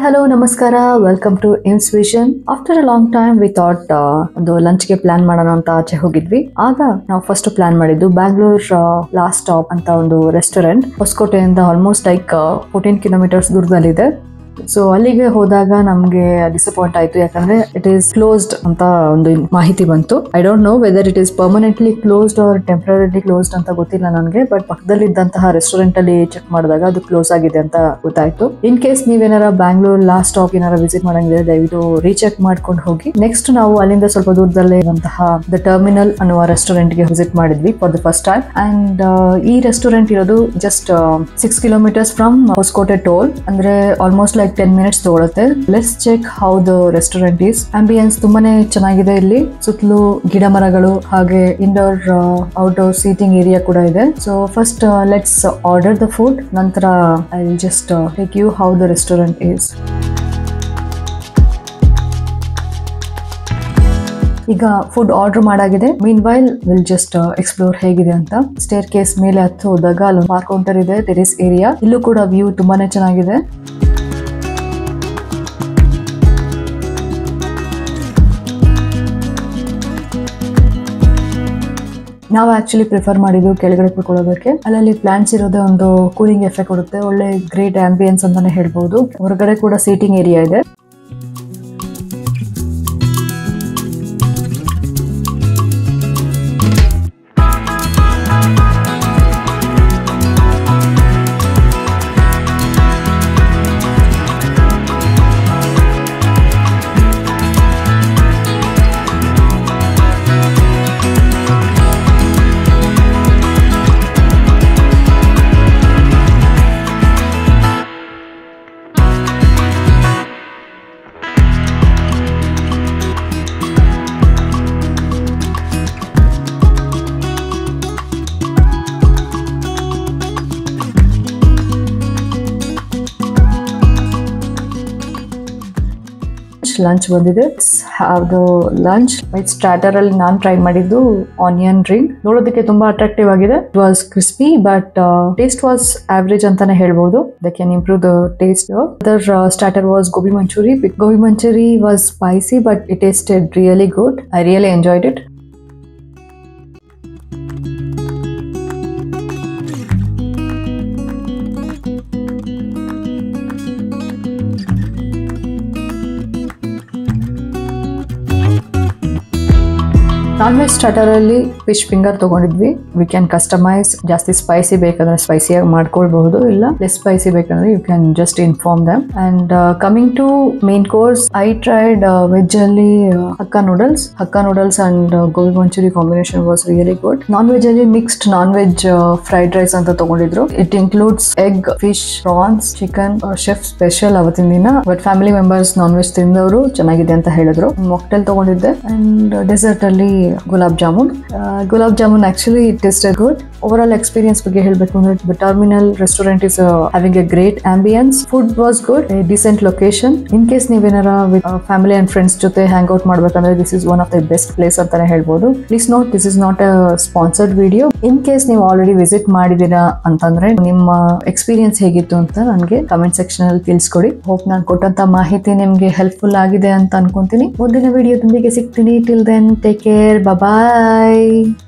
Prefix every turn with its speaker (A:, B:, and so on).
A: hello, namaskara. Welcome to Ames Vision. After a long time, we thought ಒಂದು ಲಂಚ್ಗೆ plan ಮಾಡೋಣ ಅಂತ ಆಚೆ ಹೋಗಿದ್ವಿ. ಆಗ ನಾವು ಫಸ್ಟ್ ಪ್ಲಾನ್ ಮಾಡಿದ್ದು ಬ್ಯಾಂಗ್ಳೂರ್ ಲಾಸ್ಟ್ ಸ್ಟಾಪ್ ಅಂತ ಒಂದು ರೆಸ್ಟೋರೆಂಟ್ ಹೊಸಕೋಟೆಯಿಂದ ಆಲ್ಮೋಸ್ಟ್ ಲೈಕ್ 14 ಕಿಲೋಮೀಟರ್ಸ್ ದೂರದಲ್ಲಿದೆ. ಸೊ ಅಲ್ಲಿಗೆ ಹೋದಾಗ ನಮ್ಗೆ ಡಿಸಪಾಯಿಂಟ್ ಆಯ್ತು, ಯಾಕಂದ್ರೆ ಇಟ್ ಈಸ್ ಕ್ಲೋಸ್ಡ್ ಅಂತ ಒಂದು ಮಾಹಿತಿ ಬಂತು. I don't know whether it is permanently closed or temporarily closed ಅಂತ ಗೊತ್ತಿಲ್ಲ ನನಗೆ, ಬಟ್ ಪಕ್ಕದಲ್ಲಿದ್ದಂತಹ ರೆಸ್ಟೋರೆಂಟ್ ಅಲ್ಲಿ ಚೆಕ್ ಮಾಡಿದಾಗ ಅದು ಕ್ಲೋಸ್ ಆಗಿದೆ ಅಂತ ಗೊತ್ತಾಯ್ತು. ಇನ್ ಕೇಸ್ ನೀವೇನಾರ ಬ್ಯಾಂಗ್ಳೂರ್ ಲಾಸ್ಟ್ ಸ್ಟಾಪ್ ಏನಾರ ವಿಸಿಟ್ ಮಾಡಂಗಿದ್ರೆ ದಯವಿಟ್ಟು ರೀಚೆಕ್ ಮಾಡ್ಕೊಂಡು ಹೋಗಿ. ನೆಕ್ಸ್ಟ್ ನಾವು ಅಲ್ಲಿಂದ ಸ್ವಲ್ಪ ದೂರದಲ್ಲೇ ಇರುವಂತಹ ದ ಟರ್ಮಿನಲ್ ಅನ್ನುವ ರೆಸ್ಟೋರೆಂಟ್ ಗೆ ವಿಸಿಟ್ ಮಾಡಿದ್ವಿ for the first time. And ಈ ರೆಸ್ಟೋರೆಂಟ್ ಇರೋದು just 6 kilometres from Hoskote toll, ಅಂದ್ರೆ ಆಲ್ಮೋಸ್ಟ್ 10 minutes ತಗೊಳುತ್ತೆ. Let's check how the restaurant is. Ambience ತುಂಬಾನೇ ಚೆನ್ನಾಗಿದೆ. ಇಲ್ಲಿ ಸುತ್ತಲೂ ಗಿಡ ಮರಗಳು ಹಾಗೆ ಇಂಡೋರ್ ಔಟ್ಡೋರ್ ಸೀಟಿಂಗ್ ಏರಿಯಾ ಕೂಡ ಇದೆ. So first let's order the food, ನಂತರ I will just take you how the restaurant is. ಈಗ ಫುಡ್ ಆರ್ಡರ್ ಮಾಡಾಗಿದೆ. Meanwhile will just explore ಹೇಗಿದೆ ಅಂತ. ಸ್ಟೇರ್ ಕೇಸ್ ಮೇಲೆ ಹತ್ತು ಹೋದಾಗ ಅಲ್ಲಿ ಬಾರ್ ಕೌಂಟರ್ ಇದೆ, ಟೆರೇಸ್ ಏರಿಯಾ. ಇಲ್ಲೂ ಕೂಡ ವ್ಯೂ ತುಂಬಾನೇ ಚೆನ್ನಾಗಿದೆ. ನಾವು ಆಕ್ಚುಲಿ ಪ್ರಿಫರ್ ಮಾಡಿದ್ದು ಕೆಳಗಡೆ ಕುತ್ಕೊಳ್ಳೋದಕ್ಕೆ. ಅಲ್ಲಲ್ಲಿ ಪ್ಲಾಂಟ್ಸ್ ಇರೋದೇ ಒಂದು ಕೂಲಿಂಗ್ ಎಫೆಕ್ಟ್ ಕೊಡುತ್ತೆ. ಒಳ್ಳೆ ಗ್ರೇಟ್ ಆಂಬಿಯನ್ಸ್ ಅಂತಾನೆ ಹೇಳ್ಬಹುದು. ಹೊರಗಡೆ ಕೂಡ ಸೀಟಿಂಗ್ ಏರಿಯಾ ಇದೆ. ಲಂಚ್ ಬಂದಿದೆ. Have the lunch. White starter ಅಲ್ಲಿ ನಾನು ಟ್ರೈ ಮಾಡಿದ್ದು ಆನಿಯನ್ ರಿಂಗ್. ನೋಡೋದಕ್ಕೆ ತುಂಬಾ ಅಟ್ರಾಕ್ಟಿವ್ ಆಗಿದೆ. It was crispy but taste was average ಅಂತಾನೆ ಹೇಳ್ಬಹುದು. They can improve the taste. Other starter was gobi manchuri. Gobi manchuri was spicy but it tasted really good. I really enjoyed it. Non veg starter ಅಲ್ಲಿ fish finger ತಗೊಂಡಿದ್ವಿ. We can customise. ಜಾಸ್ತಿ spicy ಬೇಕಂದ್ರೆ ಸ್ಪೈಸಿಯಾಗಿ ಮಾಡ್ಕೊಳ್ಬಹುದು, ಇಲ್ಲ less spicy ಬೇಕಂದ್ರೆ you can just inform them. And coming to main course, I tried veg ಅಲ್ಲಿ ಹಕ್ಕಾ noodles and gobi manchuri combination was really good. Non veg ಅಲ್ಲಿ mixed non veg fried rice ಅಂತ ತಗೊಂಡಿದ್ರು. It includes egg, fish, prawns, chicken. Chef special ಅವತ್ತಿನ ದಿನ. But family members non veg ತಿಂದವರು ಚೆನ್ನಾಗಿದೆ ಅಂತ ಹೇಳಿದ್ರು. ಮಾಕ್ಟೇಲ್ ತಗೊಂಡಿದ್ದೆ. ಅಂಡ್ ಡೆಸರ್ಟ್ ಅಲ್ಲಿ gulab jamun actually it tasted good. Overall experience ಬಗ್ಗೆ ಹೇಳಬೇಕು ಅಂದ್ರೆ the terminal restaurant is having a great ambience. Food was good. Decent location. In case ನೀವೇನಾರ family and friends ಜೊತೆ ಹ್ಯಾಂಗ್ ಔಟ್ ಮಾಡ್ಬೇಕಂದ್ರೆ this is one of the best place ಅಂತಾನೆ ಹೇಳ್ಬೋದು. Please note, this is not a sponsored video. In case ನೀವು already visit ಮಾಡಿದೀರಾ ಅಂತಂದ್ರೆ ನಿಮ್ಮ experience ಹೇಗಿತ್ತು ಅಂತ ನನಗೆ ಕಮೆಂಟ್ ಸೆಕ್ಷನ್ ಅಲ್ಲಿ ತಿಳಿಸ್ಕೊಡಿ. ಹೋಪ್ ನಾನು ಕೊಟ್ಟಂತ ಮಾಹಿತಿ ನಿಮ್ಗೆ ಹೆಲ್ಪ್ಫುಲ್ ಆಗಿದೆ ಅಂತ ಅನ್ಕೊಂತೀನಿ. ಮುಂದಿನ ವಿಡಿಯೋದೊಂದಿಗೆ ಸಿಗ್ತೀನಿ. Till then take care. Bye bye.